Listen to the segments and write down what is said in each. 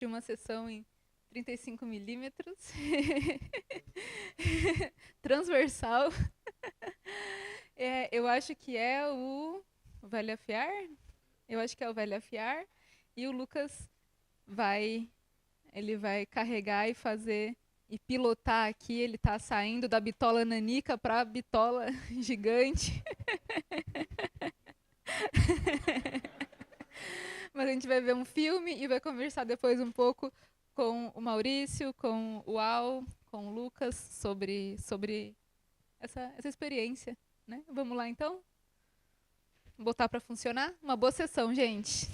de uma sessão em 35 milímetros, transversal. Eu acho que é o Velho Afiar. Eu acho que é o Velho Afiar. E o Lucas ele vai carregar e fazer e pilotar aqui. Ele tá saindo da bitola nanica para a bitola gigante. Mas a gente vai ver um filme e vai conversar depois um pouco com o Maurício, com o Al, com o Lucas sobre essa experiência, né? Vamos lá então? Botar para funcionar? Uma boa sessão, gente.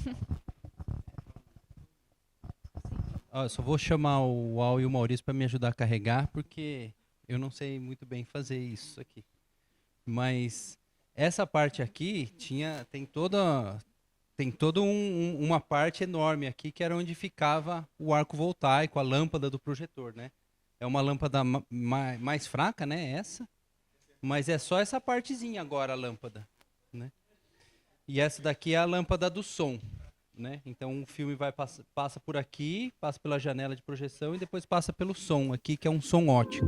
Eu só vou chamar o Al e o Maurício para me ajudar a carregar, porque eu não sei muito bem fazer isso aqui. Mas essa parte aqui tem toda uma parte enorme aqui que era onde ficava o arco voltaico, a lâmpada do projetor, né? É uma lâmpada mais fraca, né? Essa. Mas é só essa partezinha agora a lâmpada, né? E essa daqui é a lâmpada do som, né? Então o filme passa por aqui, passa pela janela de projeção e depois passa pelo som aqui, que é um som ótico.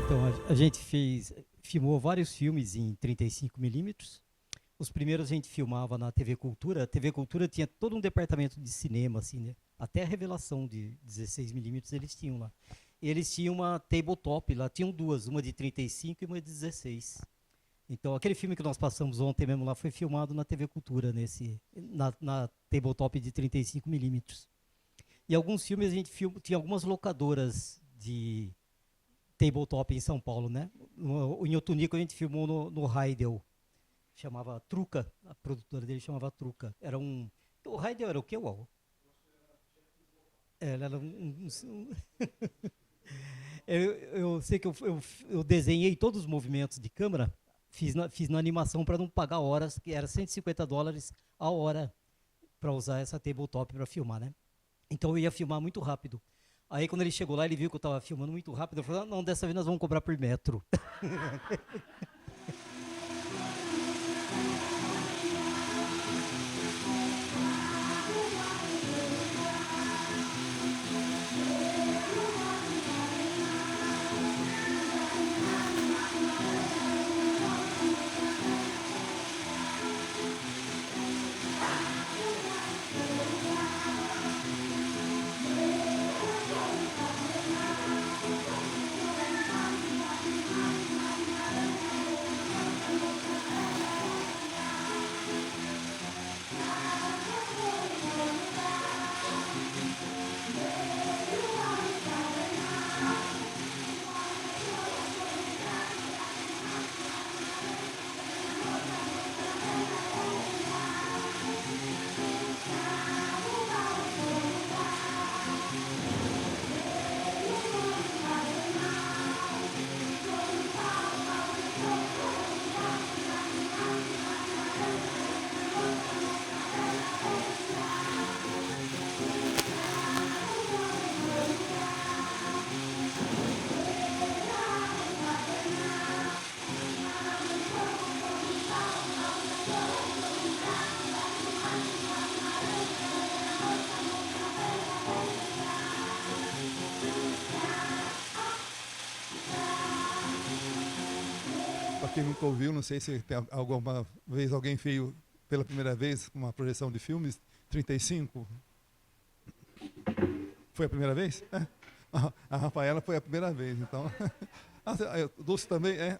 Então, a gente filmou vários filmes em 35 milímetros. Os primeiros a gente filmava na TV Cultura. A TV Cultura tinha todo um departamento de cinema, assim, né? Até a revelação de 16 milímetros eles tinham lá. Eles tinham uma tabletop, lá tinham duas, uma de 35 e uma de 16. Então, aquele filme que nós passamos ontem mesmo lá foi filmado na TV Cultura, na tabletop de 35 milímetros. E alguns filmes a gente tinha algumas locadoras de tabletop em São Paulo, né? Em Otunico a gente filmou no Heidel, chamava Truca, a produtora dele chamava Truca. O Heidel era o quê, Uau? Ela era eu sei que eu desenhei todos os movimentos de câmera, fiz na animação para não pagar horas, que era $150 a hora para usar essa tabletop para filmar, né? Então eu ia filmar muito rápido. Aí quando ele chegou lá, ele viu que eu estava filmando muito rápido. Eu falei, não, dessa vez nós vamos cobrar por metro. Para quem nunca ouviu, não sei se tem alguma vez alguém fez pela primeira vez uma projeção de filmes, 35. Foi a primeira vez? É. A Rafaela foi a primeira vez, então. O Dulce também é?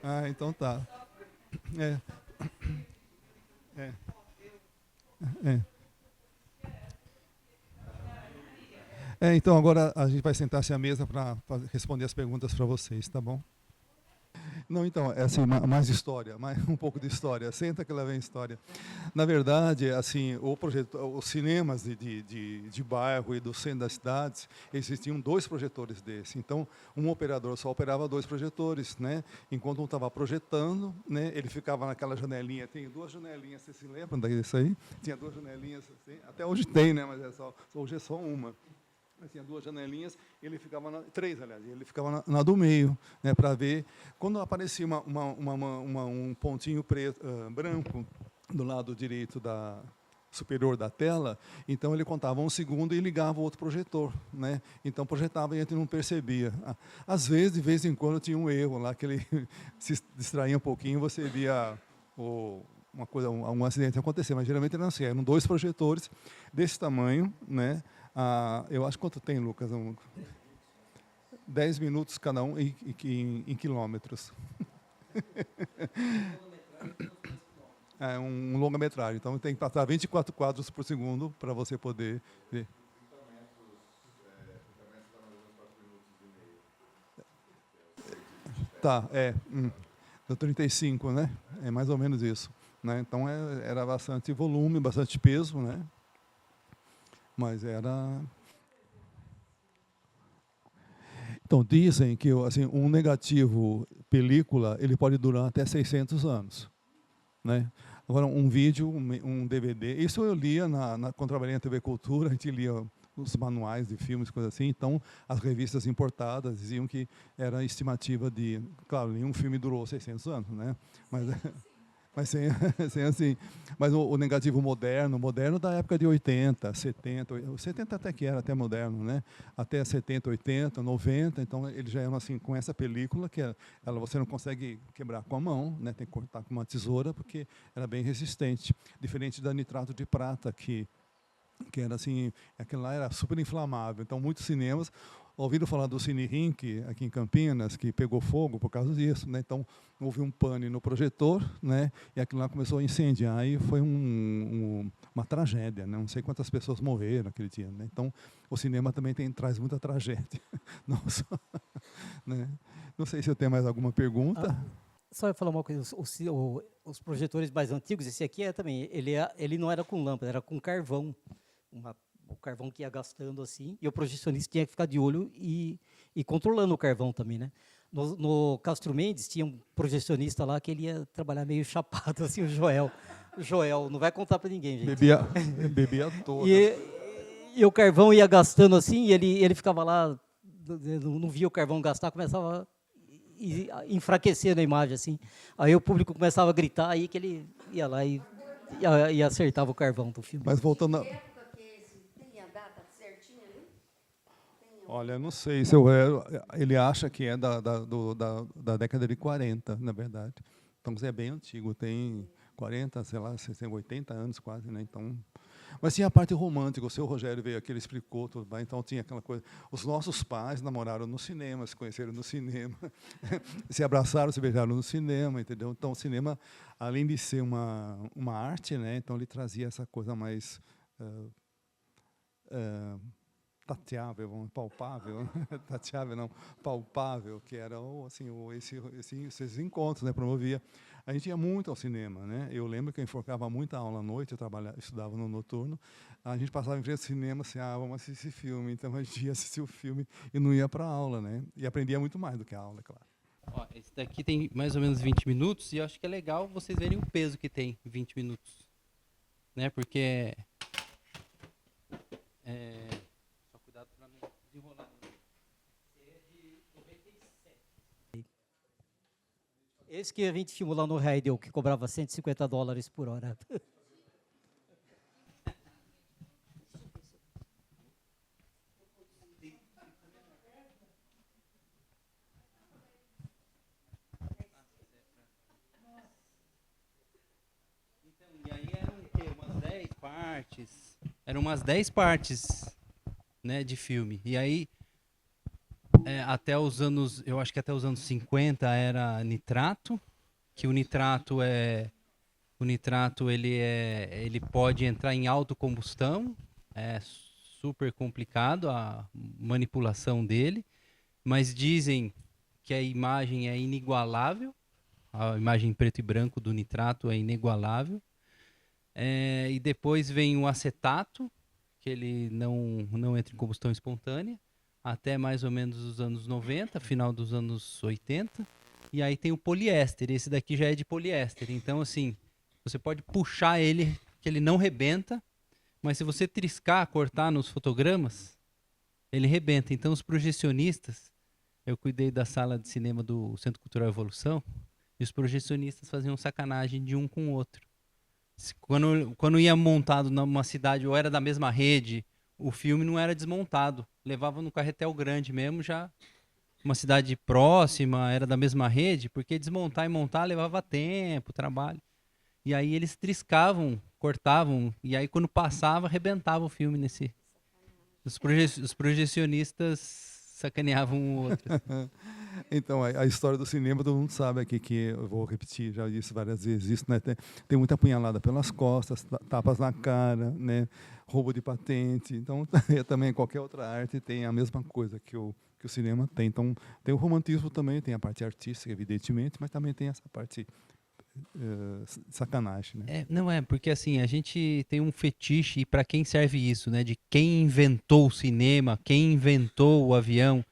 Ah, então tá. É. É. É. Então agora a gente vai sentar-se à mesa para responder as perguntas para vocês, tá bom? Não, então, é assim, mais história, mais um pouco de história. Senta que lá vem história. Na verdade, assim, os cinemas de bairro e do centro das cidades, existiam 2 projetores desse. Então, um operador só operava 2 projetores, né? Enquanto um estava projetando, né? Ele ficava naquela janelinha. Tem 2 janelinhas, vocês se lembram disso aí? Tinha 2 janelinhas, assim. Até hoje tem, né? Mas hoje é só uma. Tinha 2 janelinhas, ele ficava 3, aliás, ele ficava na do meio, né, para ver. Quando aparecia um pontinho preto, branco do lado direito superior da tela, então ele contava 1 segundo e ligava o outro projetor, né? Então projetava e a gente não percebia. Às vezes, de vez em quando, tinha um erro lá, que ele se distraía um pouquinho, você via um acidente acontecer, mas geralmente não assim, eram 2 projetores desse tamanho, né? Eu acho quanto tem, Lucas? 10 minutos cada um em quilômetros. É um longa-metragem, então tem que passar 24 quadros por segundo para você poder ver. Tá, do 35, né? É mais ou menos isso, né? Então era bastante volume, bastante peso, né? Mas era... Então, dizem que assim, um negativo película ele pode durar até 600 anos. Né? Agora, um vídeo, um DVD, isso eu lia quando trabalhei na TV Cultura, a gente lia os manuais de filmes, coisas assim, então as revistas importadas diziam que era estimativa de... Claro, nenhum filme durou 600 anos, né? Mas sem assim. Mas o negativo moderno da época de 80, 70, 70 até que era até moderno, né? Até 70, 80, 90, então eles já eram assim com essa película que ela você não consegue quebrar com a mão, né? Tem que cortar com uma tesoura porque era bem resistente, diferente da nitrato de prata que era assim, aquilo lá era super inflamável. Então muitos cinemas ouviram falar do Cine Rink aqui em Campinas, que pegou fogo por causa disso, né? Então houve um pane no projetor, né? E aquilo lá começou a incendiar e foi uma tragédia, né? Não sei quantas pessoas morreram naquele dia, né? Então o cinema também traz muita tragédia. Não, só, né? Não sei se eu tenho mais alguma pergunta. Só ia falar uma coisa, os projetores mais antigos, esse aqui também, ele não era com lâmpada, era com carvão, o carvão que ia gastando assim, e o projecionista tinha que ficar de olho e controlando o carvão também, né? No Castro Mendes tinha um projecionista lá que ele ia trabalhar meio chapado, assim, o Joel. O Joel, não vai contar para ninguém, gente. Bebia toda. E o carvão ia gastando assim, e ele ficava lá, não via o carvão gastar, começava a enfraquecer na imagem, assim. Aí o público começava a gritar, aí que ele ia lá e acertava o carvão do filme. Mas voltando Olha, não sei se ele acha que é da década de 40, na verdade. Então, é bem antigo, tem 40, sei lá, 80 anos quase, né? Então, mas tinha a parte romântica, o seu Rogério veio aqui, ele explicou tudo, então tinha aquela coisa. Os nossos pais namoraram no cinema, se conheceram no cinema, se abraçaram, se beijaram no cinema, entendeu? Então, o cinema, além de ser uma arte, né? Então ele trazia essa coisa mais tateável, palpável, tateável não, palpável, que era assim, esses encontros, né, promovia. A gente ia muito ao cinema, né? Eu lembro que eu enforcava muita aula à noite, eu estudava no noturno, a gente passava em frente ao cinema assim, vamos assistir esse filme, então a gente ia assistir o filme e não ia para a aula, né? E aprendia muito mais do que a aula, claro. Ó, esse daqui tem mais ou menos 20 minutos e eu acho que é legal vocês verem o peso que tem 20 minutos, né? Porque esse que a gente filmou lá no Heidel, que cobrava $150 por hora. E aí eram o quê? Umas 10 partes. Eram umas 10 partes, né, de filme. E aí até os anos, eu acho que até os anos 50 era nitrato, que o nitrato ele pode entrar em autocombustão, é super complicado a manipulação dele, mas dizem que a imagem é inigualável, a imagem em preto e branco do nitrato é inigualável. E depois vem o acetato, que ele não entra em combustão espontânea, até mais ou menos os anos 90, final dos anos 80. E aí tem o poliéster, esse daqui já é de poliéster. Então, assim, você pode puxar ele, que ele não rebenta, mas se você triscar, cortar nos fotogramas, ele rebenta. Então, os projecionistas, eu cuidei da sala de cinema do Centro Cultural Evolução, e os projecionistas faziam sacanagem de um com o outro. Quando ia montado numa cidade, ou era da mesma rede, o filme não era desmontado. Levava no carretel grande mesmo, já uma cidade próxima, era da mesma rede, porque desmontar e montar levava tempo, trabalho. E aí eles triscavam, cortavam, e aí quando passava, arrebentava o filme nesse... Os projecionistas sacaneavam um o outro. Então, a história do cinema, todo mundo sabe aqui, que eu vou repetir, já disse várias vezes isso, né? Tem muita apunhalada pelas costas, tapas na cara, né? Roubo de patente. Então, também qualquer outra arte tem a mesma coisa que o cinema tem. Então, tem o romantismo também, tem a parte artística, evidentemente, mas também tem essa parte sacanagem, né? Não é, porque assim, a gente tem um fetiche, e para quem serve isso, né? De quem inventou o cinema, quem inventou o avião,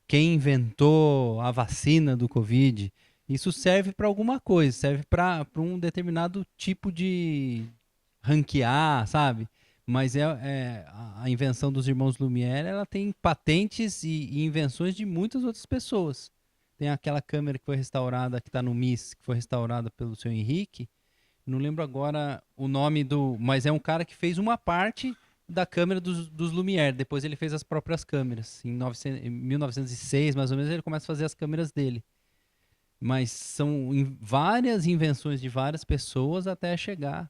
quem inventou a vacina do Covid. Isso serve para alguma coisa, serve para um determinado tipo de ranquear, sabe? Mas a invenção dos irmãos Lumière, ela tem patentes e invenções de muitas outras pessoas. Tem aquela câmera que foi restaurada, que está no MIS, que foi restaurada pelo seu Henrique. Não lembro agora o nome mas é um cara que fez uma parte da câmera dos Lumière. Depois ele fez as próprias câmeras. Em 1906, mais ou menos, ele começa a fazer as câmeras dele. Mas são várias invenções de várias pessoas até chegar,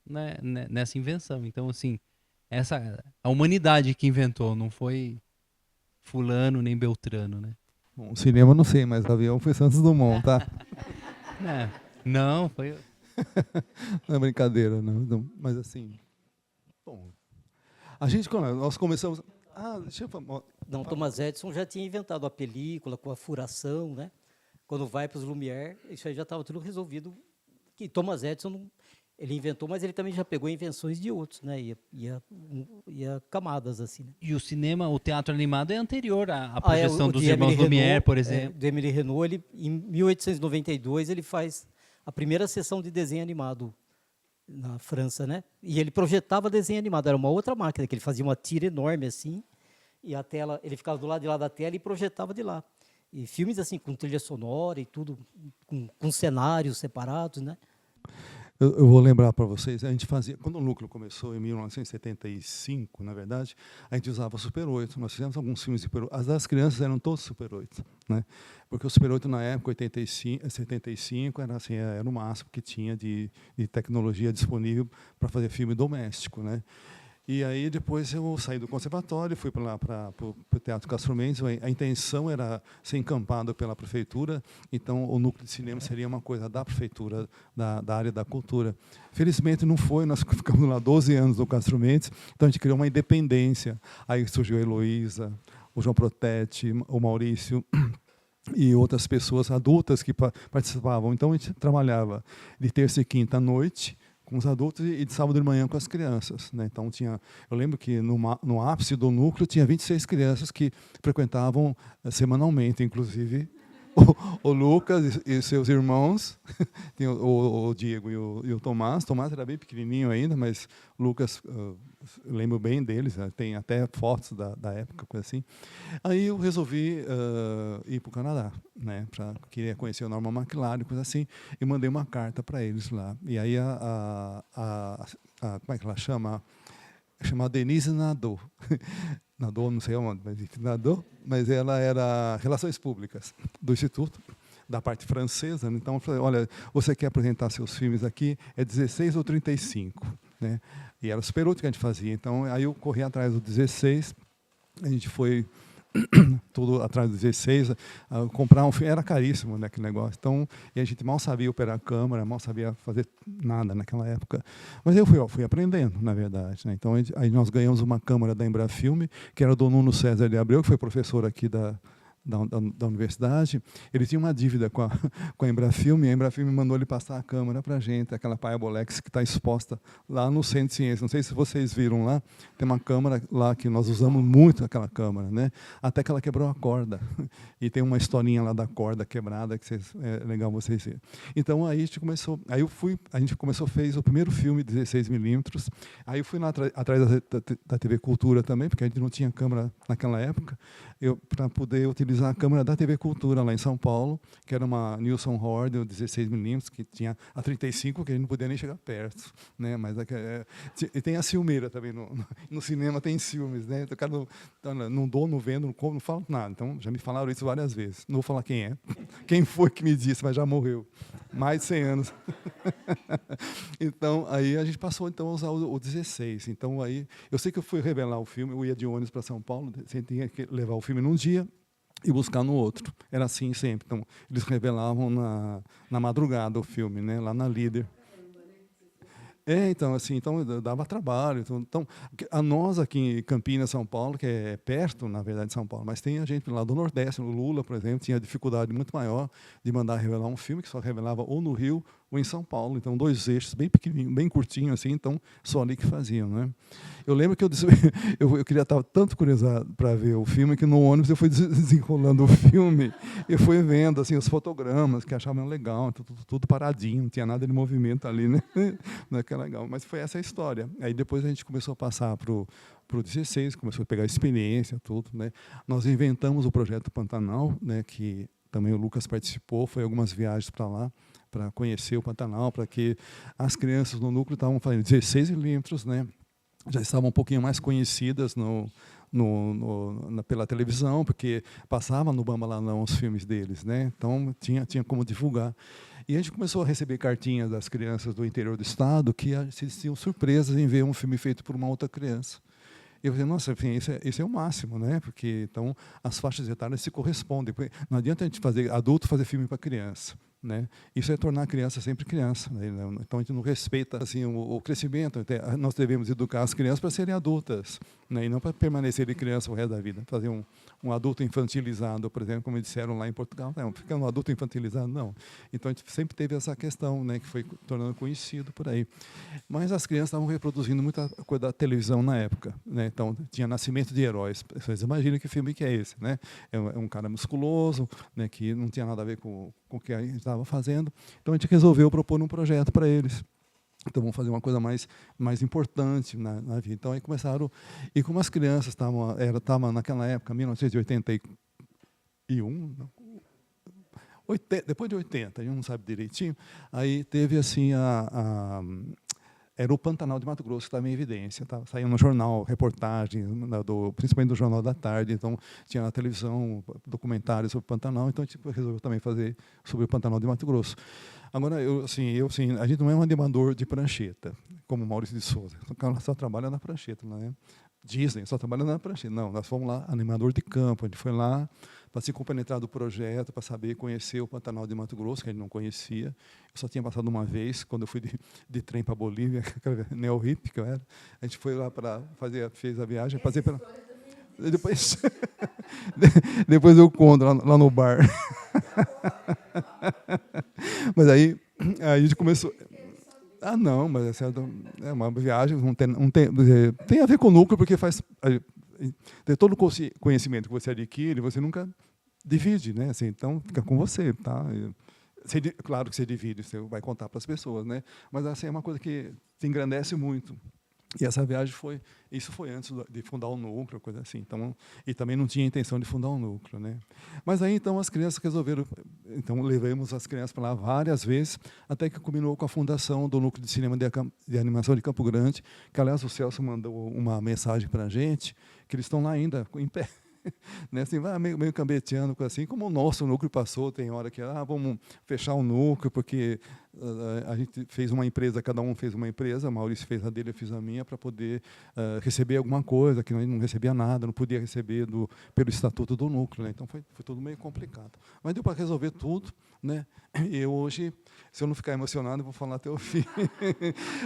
né, nessa invenção. Então, assim, a humanidade que inventou, não foi fulano nem Beltrano, né? Bom, cinema não sei, mas o avião foi Santos Dumont, tá? Não, foi... Não é brincadeira, não. Mas assim... Bom, a gente, quando nós começamos... deixa eu falar... Não, Thomas Edison já tinha inventado a película com a furação, né? Quando vai para os Lumière, isso aí já estava tudo resolvido. Que Thomas Edison, ele inventou, mas ele também já pegou invenções de outros, né? Ia camadas, assim, né? E o cinema, o teatro animado é anterior à projeção dos irmãos Emily Lumière, Renault, por exemplo. do Emily Renault, em 1892, ele faz a primeira sessão de desenho animado na França, né? E ele projetava desenho animado, era uma outra máquina, que ele fazia uma tira enorme, assim, e a tela, ele ficava do lado de lá da tela e projetava de lá. E filmes assim, com trilha sonora e tudo, com cenários separados, né? Eu vou lembrar para vocês, a gente fazia, quando o Núcleo começou, em 1975, na verdade, a gente usava o Super 8, nós fizemos alguns filmes de Super 8, as das crianças eram todos Super 8, né? Porque o Super 8 na época, 75, era, assim, era o máximo que tinha de tecnologia disponível para fazer filme doméstico, né? E aí depois eu saí do conservatório, fui para o Teatro Castro Mendes. A intenção era ser encampado pela prefeitura, então o núcleo de cinema seria uma coisa da prefeitura, da área da cultura. Felizmente não foi, nós ficamos lá 12 anos no Castro Mendes, então a gente criou uma independência. Aí surgiu a Heloísa, o João Protete, o Maurício e outras pessoas adultas que participavam. Então a gente trabalhava de terça e quinta à noite com os adultos e de sábado de manhã com as crianças, né? Então eu lembro que no ápice do núcleo tinha 26 crianças que frequentavam semanalmente, inclusive o Lucas e seus irmãos, tinha o Diego e o Tomás. Tomás era bem pequenininho ainda, mas o Lucas, eu lembro bem deles, tem até fotos da época, coisa assim. Aí eu resolvi ir para o Canadá, né? Queria conhecer o Norman McLaren, coisa assim, e mandei uma carta para eles lá. E aí como é que ela chama? Chama Denise Nadeau. Nadeau, não sei onde, mas enfim, Nadeau. Mas ela era Relações Públicas do Instituto, da parte francesa. Então, eu falei, olha, você quer apresentar seus filmes aqui, é 16 ou 35. Né? E era Super 8 que a gente fazia. Então, aí eu corri atrás do 16, a gente foi tudo atrás do 16, comprar um filme, era caríssimo, né, aquele negócio. Então, e a gente mal sabia operar a câmera, mal sabia fazer nada naquela época. Mas eu fui aprendendo, na verdade. Né? Então, aí nós ganhamos uma câmera da Embrafilme, que era do Nuno César de Abreu, que foi professor aqui da universidade, ele tinha uma dívida com a Embrafilme, e a Embrafilme mandou ele passar a câmera para a gente, aquela Payabolex que está exposta lá no Centro de Ciência. Não sei se vocês viram lá, tem uma câmera lá que nós usamos muito, aquela câmera, né? Até que ela quebrou a corda. E tem uma historinha lá da corda quebrada, que é legal vocês verem. Então, aí a gente começou, fez o primeiro filme 16mm, aí eu fui lá atrás da TV Cultura também, porque a gente não tinha câmera naquela época, para poder utilizar a câmera da TV Cultura lá em São Paulo, que era uma Nielsen Horde 16mm, que tinha a 35, que a gente não podia nem chegar perto, né? Mas e tem a filmeira também, no cinema tem filmes, né? Então, o cara não dou, não vendo, não como, não falo nada. Então, já me falaram isso várias vezes. Não vou falar quem é, quem foi que me disse, mas já morreu. Mais de 100 anos. Então, aí a gente passou então, a usar o 16. Então, aí, eu sei que eu fui revelar o filme, eu ia de ônibus para São Paulo, você tinha que levar o filme num dia e buscar no outro. Era assim sempre. Então, eles revelavam na madrugada o filme, né, lá na Líder. Então, assim, então dava trabalho. Então, a nós aqui em Campinas, São Paulo, que é perto, na verdade, de São Paulo, mas tem a gente lá do Nordeste, o Lula, por exemplo, tinha dificuldade muito maior de mandar revelar um filme, que só revelava ou no Rio ou em São Paulo. Então, 2 eixos bem pequenininhos, bem curtinhos, assim, então só ali que faziam, né? Eu lembro que eu queria estar tanto curioso para ver o filme que no ônibus eu fui desenrolando o filme e fui vendo assim os fotogramas que achavam legal, tudo paradinho, não tinha nada de movimento ali, né? Não é que é legal, mas foi essa a história. Aí depois a gente começou a passar para o 16, começou a pegar experiência, tudo, né? Nós inventamos o projeto Pantanal, né? Que também o Lucas participou, foi algumas viagens para lá, para conhecer o Pantanal, para que as crianças no núcleo estavam fazendo 16mm, né? Já estavam um pouquinho mais conhecidas pela televisão, porque passava no Bambalalão os filmes deles, né? Então tinha como divulgar. E a gente começou a receber cartinhas das crianças do interior do estado que se tinham surpresas em ver um filme feito por uma outra criança. Eu falei, nossa, enfim, esse é o máximo, né? Porque então as faixas etárias se correspondem. Não adianta a gente fazer adulto fazer filme para criança, né? Isso é tornar a criança sempre criança, né? Então a gente não respeita assim o crescimento. Nós devemos educar as crianças para serem adultas, né? E não para permanecerem criança o resto da vida. Fazer um adulto infantilizado, por exemplo, como disseram lá em Portugal, não, ficar um adulto infantilizado, não. Então a gente sempre teve essa questão, né, que foi tornando conhecido por aí. Mas as crianças estavam reproduzindo muita coisa da televisão na época, né? Então tinha Nascimento de Heróis. Vocês imaginam que filme que é esse, né? É um cara musculoso, né, que não tinha nada a ver com o que a gente estava fazendo. Então a gente resolveu propor um projeto para eles. Então vamos fazer uma coisa mais importante na vida. Então aí começaram, e como as crianças estavam naquela época, 1981, depois de 80, a gente não sabe direitinho, aí teve assim era o Pantanal de Mato Grosso que estava em evidência, saiu no jornal, reportagem, principalmente do Jornal da Tarde, então tinha na televisão documentários sobre o Pantanal, então a gente resolveu também fazer sobre o Pantanal de Mato Grosso. Agora, a gente não é um animador de prancheta, como o Maurício de Souza, o cara só trabalha na prancheta, né? Disney, só trabalha na prancheta. Não, nós fomos lá, animador de campo, a gente foi lá para se compenetrar do projeto, para saber conhecer o Pantanal de Mato Grosso, que a gente não conhecia. Eu só tinha passado uma vez, quando eu fui de trem para Bolívia, neo-hippie que eu era. A gente foi lá fez a viagem, passei pela... Depois eu conto lá no bar. Mas aí a gente começou... não, mas é uma viagem, tem a ver com o núcleo, porque tem todo o conhecimento que você adquire, você nunca divide, né? Assim, então, fica com você, tá? Claro que você divide, você vai contar para as pessoas, né? Mas assim, é uma coisa que te engrandece muito. E essa viagem isso foi antes de fundar o núcleo, coisa assim. Então, e também não tinha intenção de fundar um núcleo, né? Mas aí então as crianças resolveram, então levamos as crianças para lá várias vezes, até que culminou com a fundação do núcleo de cinema de animação de Campo Grande, que aliás o Celso mandou uma mensagem para a gente, que eles estão lá ainda em pé. Né, assim, meio cambeteando, assim, como o nosso núcleo passou, tem hora que vamos fechar o núcleo, porque a gente fez uma empresa, cada um fez uma empresa, a Maurício fez a dele, eu fiz a minha, para poder receber alguma coisa, que nós não recebia nada, não podia receber pelo estatuto do núcleo, né? Então foi tudo meio complicado. Mas deu para resolver tudo, né? E hoje, se eu não ficar emocionado, eu vou falar até o fim,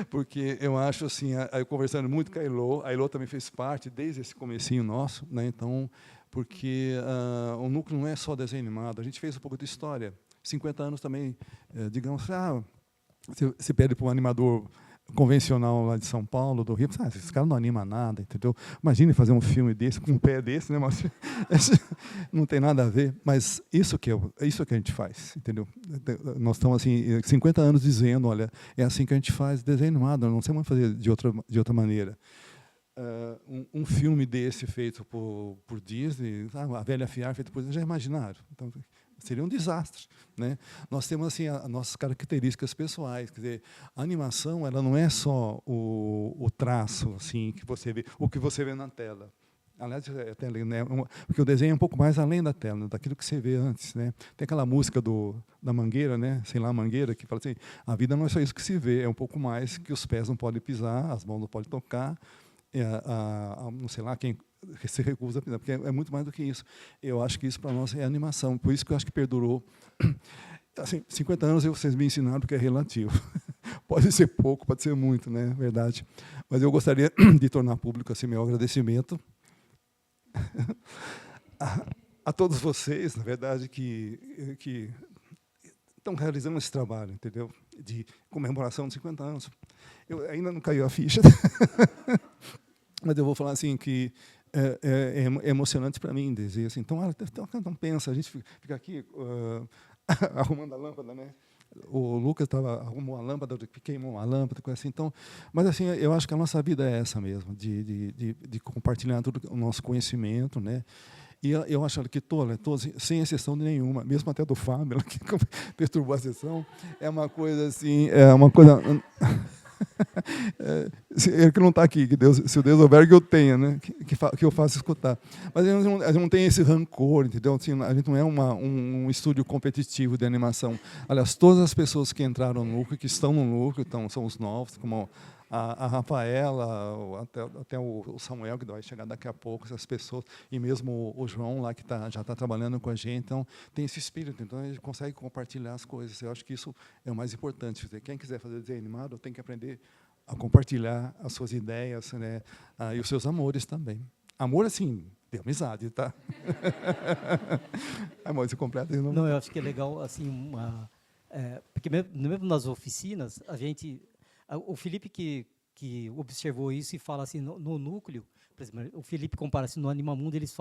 porque eu acho assim, eu conversando muito com a Elô também fez parte desde esse comecinho nosso, né? Então porque o núcleo não é só desenho animado. A gente fez um pouco de história. 50 anos também, digamos, você pede para um animador convencional lá de São Paulo, do Rio, esse cara não anima nada, entendeu? Imagine fazer um filme desse, com um pé desse, né? Mas, não tem nada a ver, mas isso que a gente faz, entendeu? Nós estamos assim, 50 anos dizendo, olha, é assim que a gente faz desenho animado, não sei mais fazer de outra maneira. Um filme desse feito por Disney, a Velha Fiar feito por Disney, já imaginaram? Então, seria um desastre, né? Nós temos assim as nossas características pessoais, quer dizer, a animação ela não é só o traço assim que você vê, o que você vê na tela. Aliás, né, porque o desenho é um pouco mais além da tela, daquilo que você vê antes, né? Tem aquela música da Mangueira, né? Sei lá, a Mangueira, que fala assim: a vida não é só isso que se vê, é um pouco mais que os pés não podem pisar, as mãos não podem tocar, não sei lá quem se recusa a pisar, porque é muito mais do que isso. Eu acho que isso para nós é animação, por isso que eu acho que perdurou. Assim, 50 anos vocês me ensinaram que é relativo. Pode ser pouco, pode ser muito, né? Verdade. Mas eu gostaria de tornar público assim meu agradecimento a todos vocês, na verdade, que estão realizando esse trabalho, entendeu? De comemoração de 50 anos. Eu ainda não caiu a ficha, mas eu vou falar assim que é emocionante para mim dizer assim. Então pensa, a gente fica aqui arrumando a lâmpada, né? O Lucas arrumou a lâmpada, queimou a lâmpada, coisa assim. Então, mas assim, eu acho que a nossa vida é essa mesmo, de compartilhar todo o nosso conhecimento, né? E eu acho que todos, sem exceção de nenhuma, mesmo até do Fábio, que perturbou a sessão, é uma coisa assim, ele que não está aqui, que Deus, se o Deus houver, que eu tenha, né? que eu faça escutar. Mas a gente não tem esse rancor, entendeu? Assim, a gente não é um estúdio competitivo de animação. Aliás, todas as pessoas que entraram no núcleo, que estão no núcleo, são os novos, como a Rafaela, até o Samuel, que vai chegar daqui a pouco, essas pessoas, e mesmo o João, lá que já está trabalhando com a gente. Então, tem esse espírito, então a gente consegue compartilhar as coisas. Eu acho que isso é o mais importante. Quem quiser fazer desenho animado tem que aprender a compartilhar as suas ideias, né? E os seus amores também. Amor, assim, de amizade, tá? Amor, você completa? Não, eu acho que é legal, assim, porque mesmo nas oficinas, o Felipe que observou isso e fala assim, no núcleo, por exemplo, o Felipe compara assim, no Animamundo, eles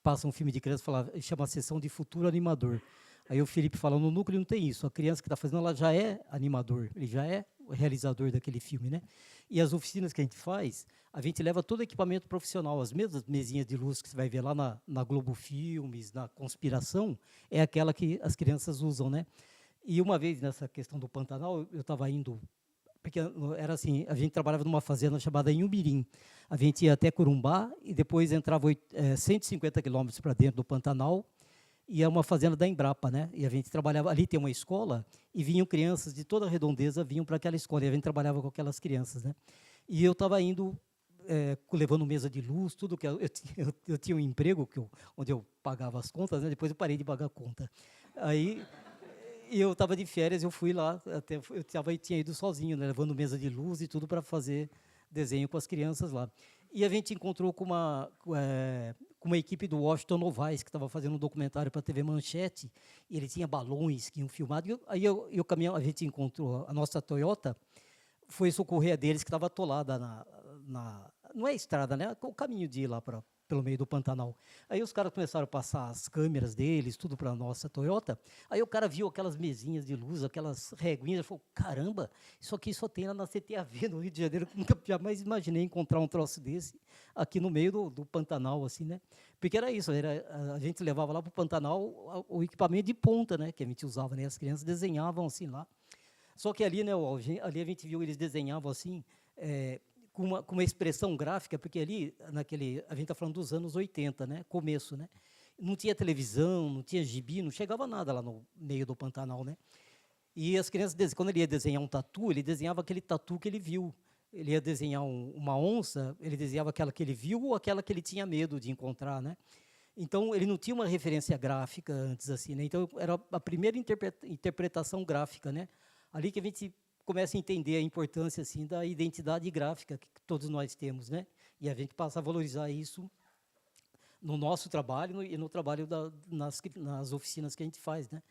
passam um filme de criança, chama a sessão de futuro animador. Aí o Felipe fala, no núcleo não tem isso, a criança que está fazendo, ela já é animador, ele já é o realizador daquele filme, né? E as oficinas que a gente leva todo o equipamento profissional, as mesmas mesinhas de luz que você vai ver lá na Globo Filmes, na Conspiração, é aquela que as crianças usam, né? E uma vez, nessa questão do Pantanal, eu estava indo, porque era assim, a gente trabalhava numa fazenda chamada Inhumirim. A gente ia até Corumbá e depois entrava 150 quilômetros para dentro do Pantanal, e é uma fazenda da Embrapa, né? E a gente trabalhava, ali tem uma escola, e vinham crianças de toda a redondeza, vinham para aquela escola, e a gente trabalhava com aquelas crianças, né? E eu estava indo, levando mesa de luz, tudo que eu tinha um emprego onde eu pagava as contas, né? Depois eu parei de pagar a conta. Aí eu estava de férias, eu fui lá, tinha ido sozinho, né? Levando mesa de luz e tudo para fazer desenho com as crianças lá. E a gente encontrou com uma equipe do Washington Novaes, que estava fazendo um documentário para a TV Manchete, e ele tinha balões que iam filmado. Aí o caminhão, a gente encontrou a nossa Toyota, foi socorrer a deles, que estava atolada não é estrada, né? O caminho de ir lá pelo meio do Pantanal. Aí os caras começaram a passar as câmeras deles, tudo para a nossa Toyota. Aí o cara viu aquelas mesinhas de luz, aquelas reguinhas, e falou, caramba, isso aqui só tem lá na CTAV, no Rio de Janeiro, nunca jamais imaginei encontrar um troço desse aqui no meio do Pantanal, assim, né? Porque era isso, a gente levava lá para o Pantanal o equipamento de ponta, né, que a gente usava, né? As crianças desenhavam assim lá. Só que ali, né, ali a gente viu, eles desenhavam assim, com uma expressão gráfica, porque ali, a gente está falando dos anos 80, né, começo, né, não tinha televisão, não tinha gibi, não chegava nada lá no meio do Pantanal, né, e as crianças, quando ele ia desenhar um tatu, ele desenhava aquele tatu que ele viu, ele ia desenhar uma onça, ele desenhava aquela que ele viu ou aquela que ele tinha medo de encontrar, né, então ele não tinha uma referência gráfica antes, assim, né, então era a primeira interpretação gráfica, né, ali que a gente começa a entender a importância assim da identidade gráfica que todos nós temos, né? E a gente passa a valorizar isso no nosso trabalho e no trabalho nas oficinas que a gente faz, né?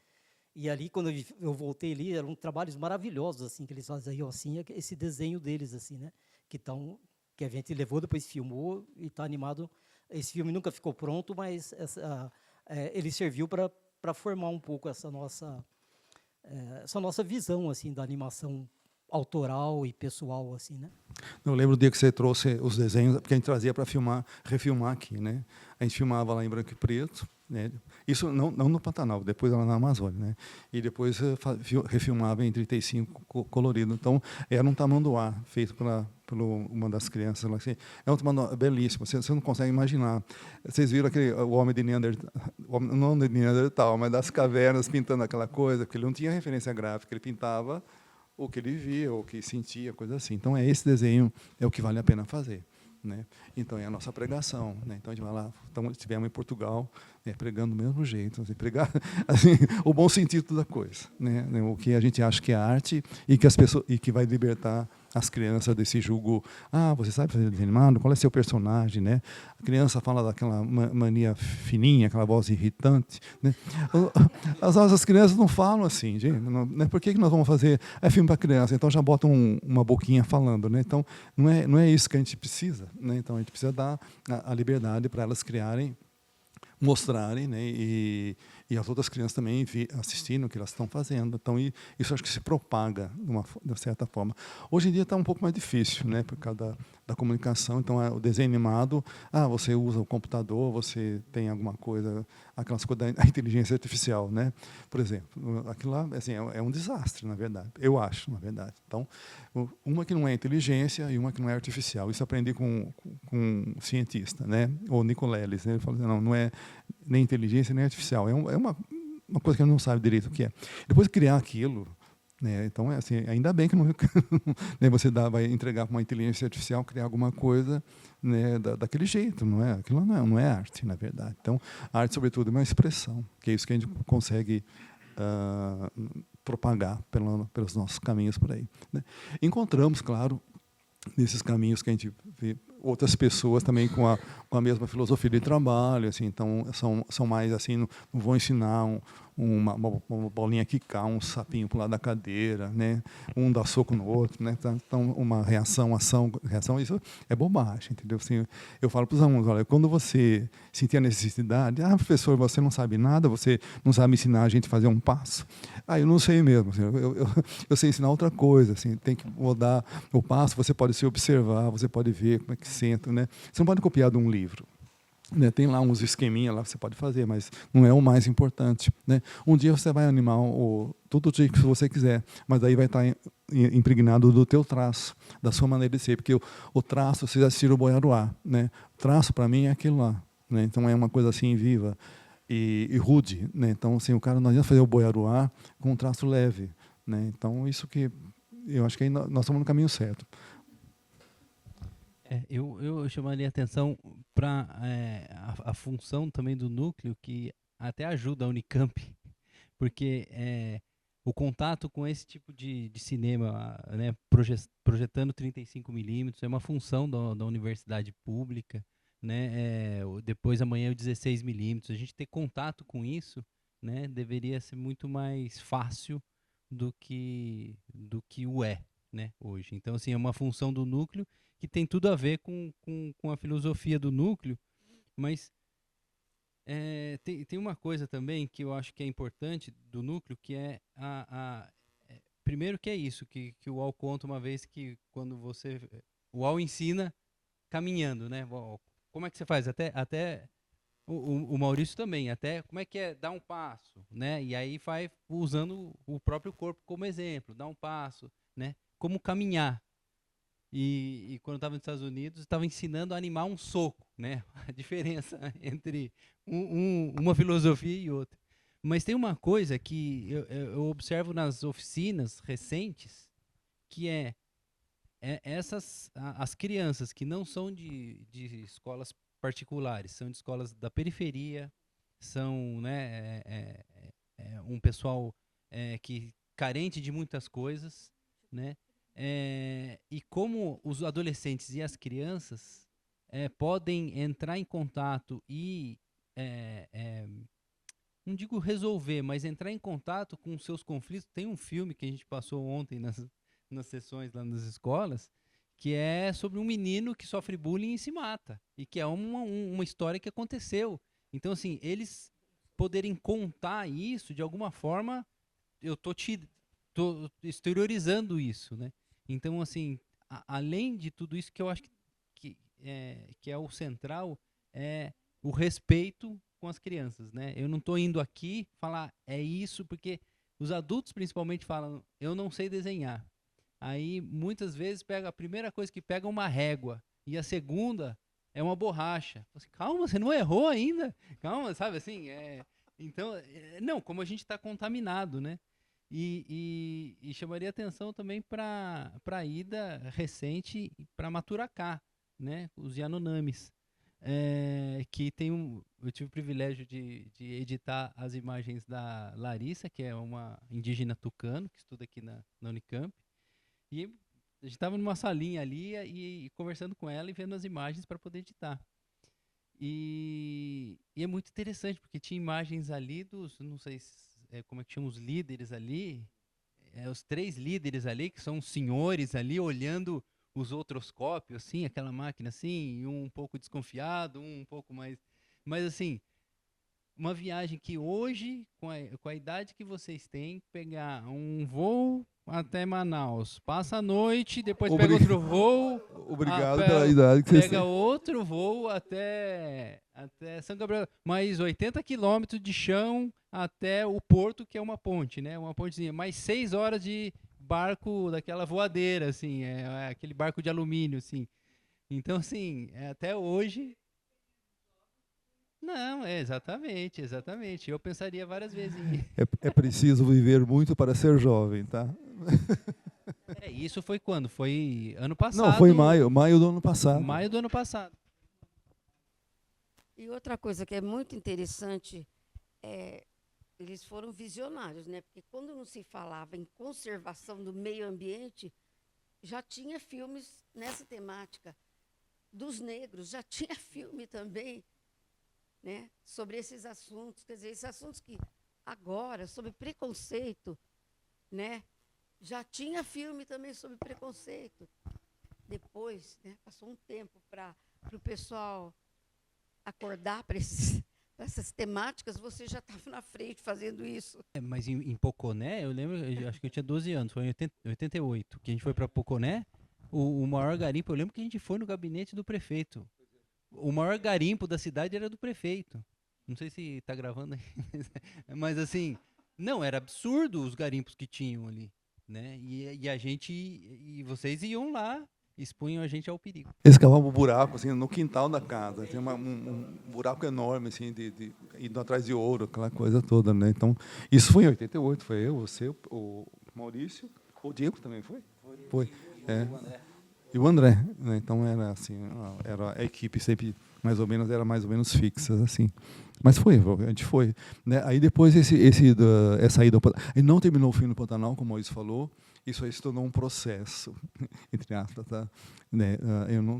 E ali, quando eu voltei ali, eram trabalhos maravilhosos, assim, que eles faziam, assim, esse desenho deles, assim, né? Que a gente levou, depois filmou e está animado. Esse filme nunca ficou pronto, mas ele serviu para formar um pouco essa nossa visão, assim, da animação autoral e pessoal, assim, né? Eu lembro do dia que você trouxe os desenhos, porque a gente trazia para refilmar aqui, né? A gente filmava lá em branco e preto, né? Isso não no Pantanal, depois lá na Amazônia, né? E depois refilmava em 35 colorido. Então, era um tamanduá feito por uma das crianças lá. Assim. É um tamanduá belíssimo, você não consegue imaginar. Vocês viram o homem de Neandertal, não de Neandertal, mas das cavernas pintando aquela coisa, porque ele não tinha referência gráfica, ele pintava o que ele via, o que sentia, coisa assim. Então, esse desenho é o que vale a pena fazer. Né? Então, é a nossa pregação. Né? Então, a gente vai lá, estivemos em Portugal, pregando do mesmo jeito. Assim, pregar assim, o bom sentido da coisa. Né? O que a gente acha que é arte e que vai libertar as crianças desse julgo. Ah, você sabe fazer desenho animado? Qual é seu personagem? Né? A criança fala daquela mania fininha, aquela voz irritante. Né? As nossas crianças não falam assim, gente. Né? Por que nós vamos fazer filme para criança? Então já botam uma boquinha falando. Né? Então não é isso que a gente precisa. Né? Então a gente precisa dar a liberdade para elas criarem, mostrarem, né? E as outras crianças também assistindo o que elas estão fazendo. Então, isso acho que se propaga de certa forma. Hoje em dia está um pouco mais difícil, né? Por causa da comunicação. Então, o desenho animado, você usa o computador, você tem alguma coisa, aquelas coisas da inteligência artificial, né? Por exemplo, aquilo lá assim, é um desastre, na verdade. Eu acho, na verdade. Então, uma que não é inteligência e uma que não é artificial. Isso aprendi com um cientista, né? O Nicoleles. Né? Ele falou assim, não é nem inteligência nem artificial. É uma coisa que ele não sabe direito o que é. Depois de criar aquilo, né, então assim, ainda bem que não, né, você vai entregar para uma inteligência artificial criar alguma coisa, né, daquele jeito, não é? Aquilo não é arte, na verdade. Então, a arte, sobretudo, é uma expressão, que é isso que a gente consegue propagar pelos nossos caminhos por aí. Né? Encontramos, claro, nesses caminhos que a gente vê outras pessoas também com a mesma filosofia de trabalho, assim, então são mais assim, não vão ensinar uma bolinha quicar, um sapinho para o lado da cadeira, né? Um dá soco no outro, né? Então uma reação, isso é bobagem, entendeu? Assim, eu falo para os alunos, olha, quando você sentir a necessidade, professor, você não sabe nada, você não sabe ensinar a gente a fazer um passo, eu não sei mesmo, assim, eu sei ensinar outra coisa, assim, tem que mudar o passo, você pode se observar, você pode ver como é que senta, né? Você não pode copiar de um livro. Né, tem lá uns esqueminha lá que você pode fazer, mas não é o mais importante. Né? Um dia você vai animar tudo o jeito que você quiser, mas aí vai estar impregnado do teu traço, da sua maneira de ser, porque o traço, vocês assistiram o Boiaruá, né? O traço para mim é aquilo lá, né? Então é uma coisa assim viva e rude, né? Então assim, o cara não adianta fazer o Boiaruá com um traço leve, né? Então isso que eu acho que aí nós estamos no caminho certo. Eu chamaria a atenção para a função também do núcleo, que até ajuda a Unicamp, porque o contato com esse tipo de cinema, né, projetando 35mm, é uma função da universidade pública, né, depois amanhã o 16mm, a gente ter contato com isso, né, deveria ser muito mais fácil do que o né, hoje. Então, assim, é uma função do núcleo que tem tudo a ver com a filosofia do núcleo, mas tem uma coisa também que eu acho que é importante do núcleo, que é primeiro que é isso, que o UOL conta uma vez que quando o UOL ensina caminhando, né? Como é que você faz? Até o Maurício também, até como é que é dar um passo, né? E aí vai usando o próprio corpo como exemplo, dar um passo, né? Como caminhar. E quando eu estava nos Estados Unidos, estava ensinando a animar um soco, né? A diferença entre uma filosofia e outra. Mas tem uma coisa que eu observo nas oficinas recentes, que as crianças que não são de escolas particulares, são de escolas da periferia, são, né, um pessoal que carente de muitas coisas, né? E como os adolescentes e as crianças podem entrar em contato e, não digo resolver, mas entrar em contato com os seus conflitos. Tem um filme que a gente passou ontem nas sessões lá nas escolas, que é sobre um menino que sofre bullying e se mata, e que é uma história que aconteceu. Então, assim, eles poderem contar isso, de alguma forma, eu tô exteriorizando isso, né? Então, assim, além de tudo isso, que eu acho que é o central, é o respeito com as crianças, né? Eu não estou indo aqui falar é isso, porque os adultos principalmente falam, eu não sei desenhar. Aí, muitas vezes, a primeira coisa que pega é uma régua, e a segunda é uma borracha. Assim, calma, você não errou ainda? Calma, sabe assim? Então, não, como a gente está contaminado, né? E chamaria atenção também para a ida recente para Maturacá, né? Os Yanomamis. Que eu tive o privilégio de editar as imagens da Larissa, que é uma indígena tucano, que estuda aqui na Unicamp. E a gente estava numa salinha ali e conversando com ela e vendo as imagens para poder editar. E é muito interessante, porque tinha imagens ali não sei como é que chama, os líderes ali, os 3 líderes ali, que são os senhores ali, olhando os outroscópios, assim, aquela máquina assim, um pouco desconfiado, um pouco mais... Mas, assim, uma viagem que hoje, com a idade que vocês têm, pegar um voo até Manaus, passa a noite, depois pega outro voo, Obrigado pela idade que vocês pega têm. outro voo até São Gabriel, mais 80 quilômetros de chão até o porto, que é uma ponte, né? Uma pontezinha, mais 6 horas de barco daquela voadeira, assim, aquele barco de alumínio, assim. Então, assim, até hoje... Não, exatamente, exatamente. Eu pensaria várias vezes em... É preciso viver muito para ser jovem, tá? Isso foi quando? Foi ano Não, foi passado. maio do ano passado. Maio do ano passado. E outra coisa que é muito interessante, eles foram visionários, né? Porque quando não se falava em conservação do meio ambiente, já tinha filmes nessa temática. Dos negros, já tinha filme também, né? Sobre esses assuntos. Quer dizer, esses assuntos que agora, sobre preconceito, né? Já tinha filme também sobre preconceito. Depois, né, passou um tempo para o pessoal acordar para essas temáticas, você já estava na frente fazendo isso. Mas em Poconé, eu lembro, acho que eu tinha 12 anos, foi em 88, que a gente foi para Poconé, o maior garimpo, eu lembro que a gente foi no gabinete do prefeito. O maior garimpo da cidade era do prefeito. Não sei se está gravando aí, mas assim, não, era absurdo os garimpos que tinham ali, né? E vocês iam lá, expunham a gente ao perigo. Eles cavavam um buraco assim, no quintal da casa. Tem um buraco enorme, assim, indo atrás de ouro, aquela coisa toda, né? Então, isso foi em 88, foi eu, você, o Maurício, o Diego também foi? Foi. E o André, né? Então era assim, era a equipe sempre era mais ou menos fixa, assim. Mas a gente foi, né? Aí depois essa ida, aí não terminou o filme no Pantanal, como o Maurício falou. Isso aí se tornou um processo, entre aspas, tá? Né?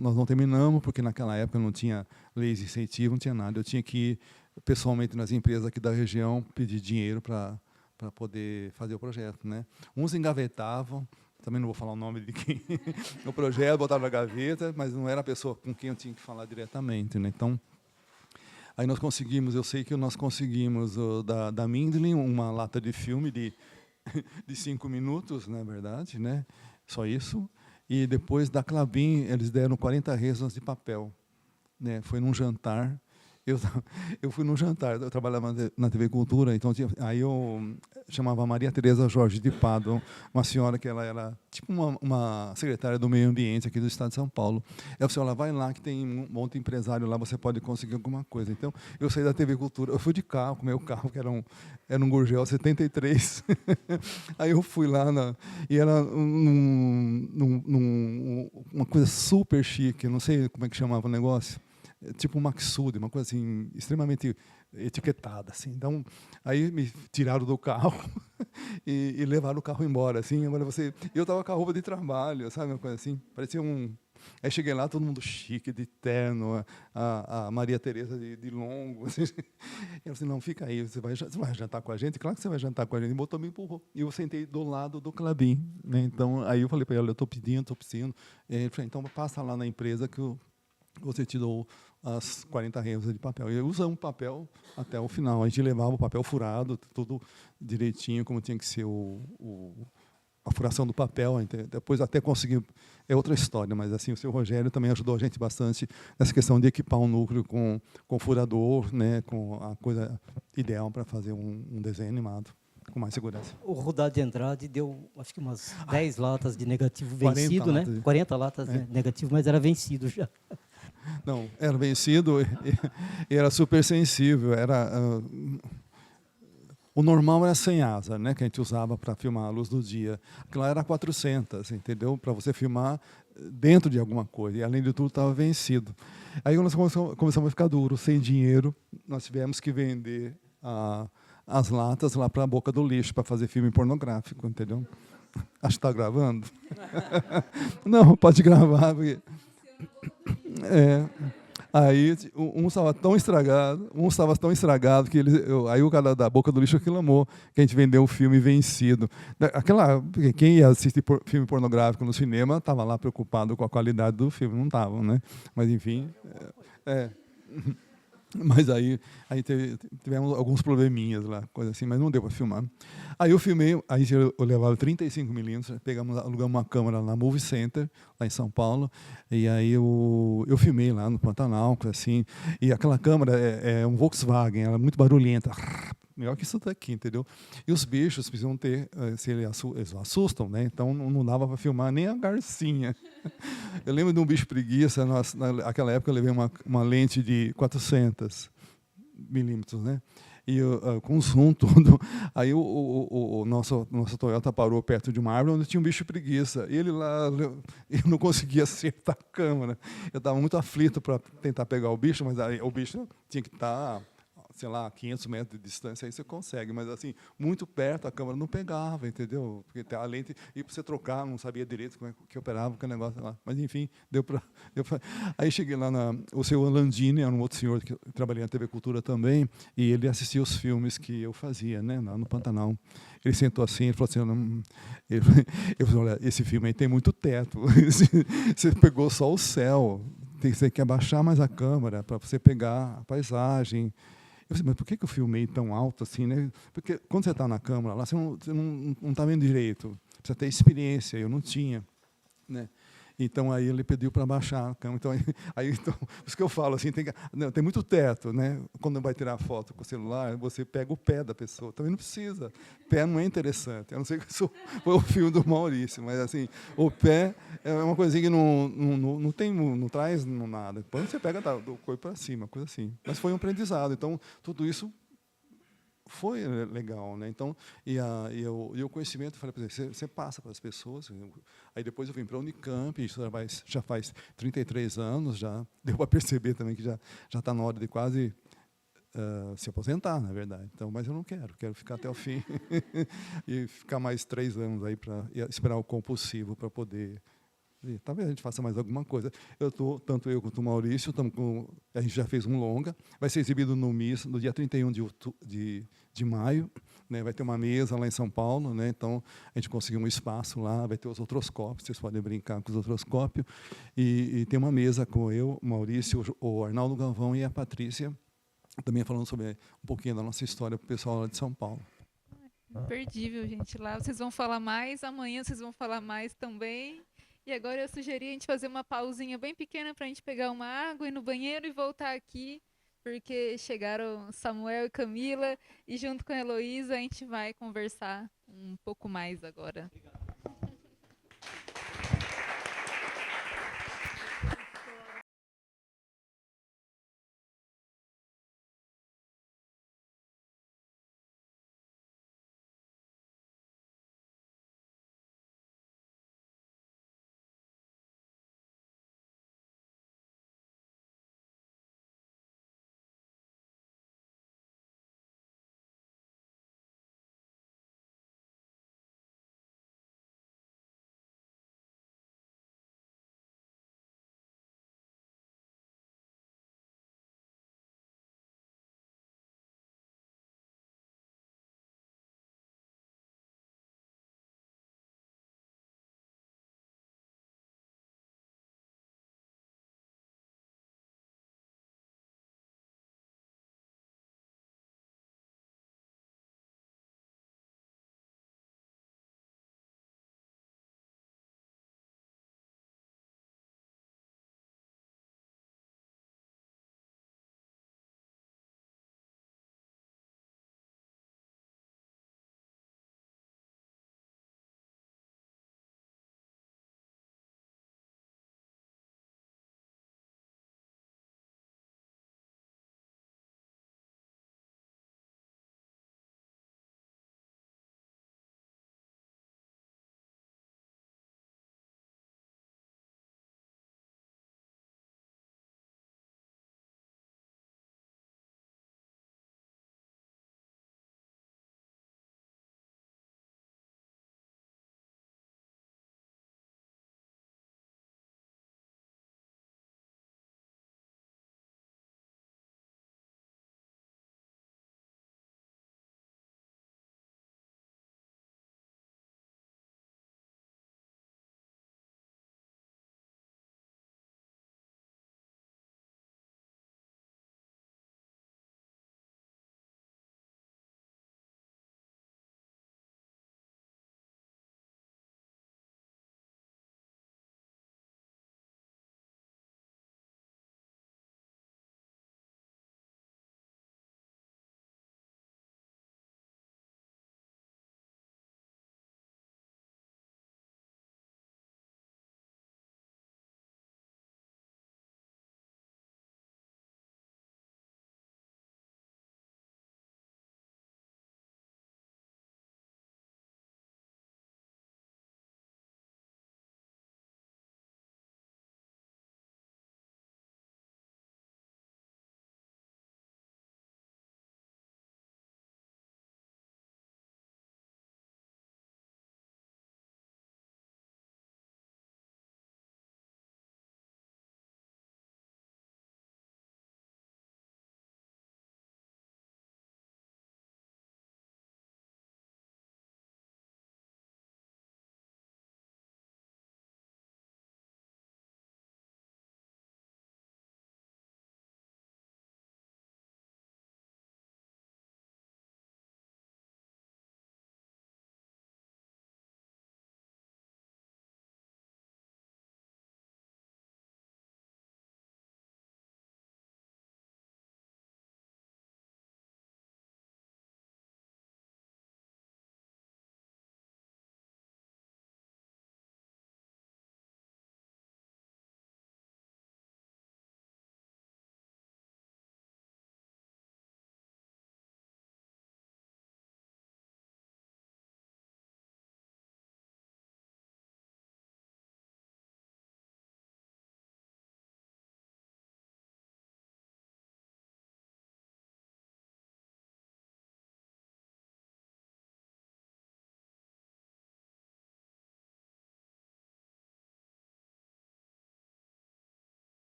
Nós não terminamos porque naquela época não tinha leis de incentivo, não tinha nada. Eu tinha que ir pessoalmente nas empresas aqui da região pedir dinheiro para poder fazer o projeto, né? Uns engavetavam. Também não vou falar o nome de quem o projeto, botaram na gaveta, mas não era a pessoa com quem eu tinha que falar diretamente, né? Então, aí nós conseguimos, eu sei que nós conseguimos da Mindlin uma lata de filme de 5 minutos, na verdade, né? Só isso. E depois da Clabin, eles deram 40 resmas de papel, né? Foi num jantar. Eu fui num jantar, eu trabalhava na TV Cultura, então aí eu chamava Maria Tereza Jorge de Pádua, uma senhora que ela era tipo uma secretária do meio ambiente aqui do estado de São Paulo. Ela falou, ela vai lá que tem um monte de empresário lá, você pode conseguir alguma coisa. Então, eu saí da TV Cultura, eu fui de carro, com o meu carro, que era um Gurgel 73. Aí eu fui lá, e era uma coisa super chique, não sei como é que chamava o negócio, tipo um Maxud, uma coisa assim, extremamente etiquetada, assim. Então, aí me tiraram do carro e levaram o carro embora, assim. Agora eu estava com a roupa de trabalho, sabe, uma coisa assim, parecia Aí cheguei lá, todo mundo chique, de terno, a Maria Tereza de longo. Assim. Eu falei assim, não, fica aí, você vai jantar com a gente? Claro que você vai jantar com a gente. E botou, me empurrou. E eu sentei do lado do Klabin. Né? Então, aí eu falei para ele, eu estou pedindo. E ele falou, então passa lá na empresa que você te dou as 40 rendas de papel. E usamos papel até o final. A gente levava o papel furado, tudo direitinho, como tinha que ser a furação do papel. Depois até conseguimos... É outra história, mas assim, o seu Rogério também ajudou a gente bastante nessa questão de equipar um núcleo com furador, né, com a coisa ideal para fazer um desenho animado com mais segurança. O Rudá de Andrade deu, acho que umas 10 latas de negativo vencido, né? 40 latas de negativo, mas era vencido já. Não, era vencido e era super sensível. O normal era sem asa, né, que a gente usava para filmar a luz do dia. Aquilo lá era 400, entendeu? Para você filmar dentro de alguma coisa. E, além de tudo, estava vencido. Aí nós começamos a ficar duro, sem dinheiro. Nós tivemos que vender as latas lá para a boca do lixo, para fazer filme pornográfico, entendeu? Acho que está gravando. Não, pode gravar. Porque... Aí um estava tão estragado que aí o cara da boca do lixo reclamou que a gente vendeu um filme vencido. Quem ia assistir filme pornográfico no cinema estava lá preocupado com a qualidade do filme, não estavam, né? Mas enfim, mas aí tivemos alguns probleminhas lá, coisa assim, mas não deu para filmar. Aí eu filmei, eu levava 35mm, alugamos uma câmera na Movie Center, lá em São Paulo, e aí eu filmei lá no Pantanal, assim, e aquela câmera é um Volkswagen, ela é muito barulhenta, melhor que isso daqui, entendeu? E os bichos precisam ter, eles assustam, né? Então não dava para filmar nem a garcinha. Eu lembro de um bicho preguiça, naquela época eu levei uma lente de 400mm, né? E com zoom tudo. Aí o nosso Toyota parou perto de uma árvore onde tinha um bicho preguiça. E ele lá, eu não conseguia acertar a câmera. Eu estava muito aflito para tentar pegar o bicho, mas aí o bicho tinha que estar, sei lá, a 500 metros de distância, aí você consegue, mas assim, muito perto a câmera não pegava, entendeu? Porque a lente, e para você trocar, não sabia direito como é que operava aquele negócio lá. Mas enfim, deu para. Aí cheguei lá o seu Landini, era um outro senhor que trabalhei na TV Cultura também, e ele assistia os filmes que eu fazia, né, lá no Pantanal. Ele sentou assim, ele falou assim, eu falei, olha, esse filme aí tem muito teto, você pegou só o céu, você tem que abaixar mais a câmera para você pegar a paisagem. Eu falei, mas por que eu filmei tão alto assim, né? Porque quando você está na câmera lá, você não está vendo direito. Precisa ter experiência, eu não tinha, né? Então aí ele pediu para baixar a câmera. Então, por isso que eu falo assim, tem muito teto, né? Quando vai tirar foto com o celular, você pega o pé da pessoa. Também não precisa. Pé não é interessante. Eu não sei que isso foi o filme do Maurício, mas assim, o pé é uma coisinha que não traz nada. Depois você pega do corpo para cima, coisa assim. Mas foi um aprendizado. Então tudo isso foi legal, né? Então, e o conhecimento, falei para você passa para as pessoas. Aí depois eu vim para a Unicamp, isso já faz 33 anos, já deu para perceber também que já está na hora de quase se aposentar, na verdade. Então, mas eu não quero ficar até o fim e ficar mais 3 anos aí para esperar o compulsivo para poder. Talvez a gente faça mais alguma coisa. Tanto eu quanto o Maurício, a gente já fez um longa, vai ser exibido no MIS no dia 31 de maio, né? Vai ter uma mesa lá em São Paulo, né? Então a gente conseguiu um espaço lá, vai ter os outroscópios, vocês podem brincar com os outroscópios, e tem uma mesa com eu, o Maurício, o Arnaldo Galvão e a Patrícia, também falando sobre um pouquinho da nossa história para o pessoal lá de São Paulo. Imperdível, gente, lá vocês vão falar mais, amanhã vocês vão falar mais também. E agora eu sugeri a gente fazer uma pausinha bem pequena para a gente pegar uma água, ir no banheiro e voltar aqui, porque chegaram Samuel e Camila, e junto com a Heloísa a gente vai conversar um pouco mais agora. Obrigado.